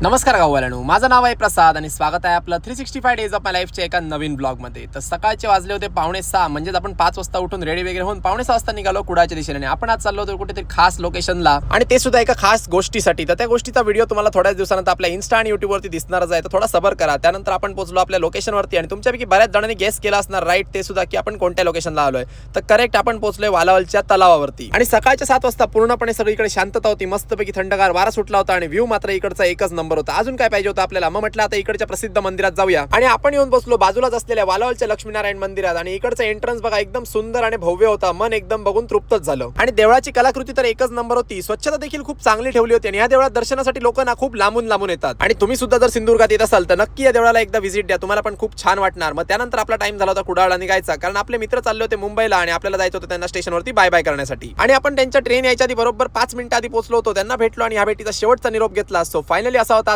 नमस्कार गाववाल्यांनो, माझं नाव आहे प्रसाद आणि स्वागत आहे आपलं 365 डेज ऑफ माय लाईफच्या एका नवीन ब्लॉगमध्ये. तर सकाळचे वाजले होते 5:45 म्हणजेच आपण 5 वाजता उठून रेडी वगैरे होऊन 5:45 वाजता निघालो कुडाळच्या दिशेने. आपण आज चाललो होतो कुठेतरी खास लोकेशनला आणि ते सुद्धा एका खास गोष्टीसाठी. तर त्या गोष्टीचा व्हिडिओ तुम्हाला थोड्याच दिवसानंतर आपल्या इन्स्टा आणि युट्यूबवरती दिसणारच आहे. तर थोडा सबर करा. त्यानंतर आपण पोहोचलो आपल्या लोकेशनवरती आणि तुमच्यापैकी बऱ्याच जणांनी गेस केला असणार राईट ते सुद्धा की आपण कोणत्या लोकेशनला आलोय. तर करेक्ट, आपण पोहोचलोय वालावलच्या तलावावरती आणि सकाळच्या 7 वाजता पूर्णपणे सगळीकडे शांतता होती. मस्तपैकी थंडगार वारा सुटला होता आणि व्ह्यू मात्र इकडचा एकच नंबर होता. अजून काय पाहिजे होतं आपल्याला. मग म्हटलं आता इकडच्या प्रसिद्ध मंदिरात जाऊया आणि आपण येऊन बसलो बाजूलाच असलेल्या वालावलच्या लक्ष्मीनारायण मंदिरात. आणि इकडचं एंट्रन्स बघा, एकदम सुंदर आणि भव्य होता. मन एकदम बघून तृप्तच झालं. आणि देवळाची कलाकृती तर एकच नंबर होती. स्वच्छता देखील खूप चांगली ठेवली होती आणि या देवळात दर्शनासाठी लोक ना खूप लांबून येतात. आणि तुम्ही सुद्धा जर सिंधुदुर्गात येत असाल तर नक्की या देवळाला एकदा व्हिजिट द्या, तुम्हाला पण खूप छान वाटणार. मग त्यानंतर आपला टाइम झाला होता कुडाळला निघायचा, कारण आपले मित्र चालले होते मुंबईला आणि आपल्याला जायचं होतं त्यांना स्टेशनवरती बाय बाय करण्यासाठी. आणि आपण त्यांच्या ट्रेन यायच्या आधी बरोबर 5 मिनिटं आधी पोहोचलो होतो. त्यांना भेटलो आणि या भेटीचा शेवटचा निरोप घेतला. सो फायनली असा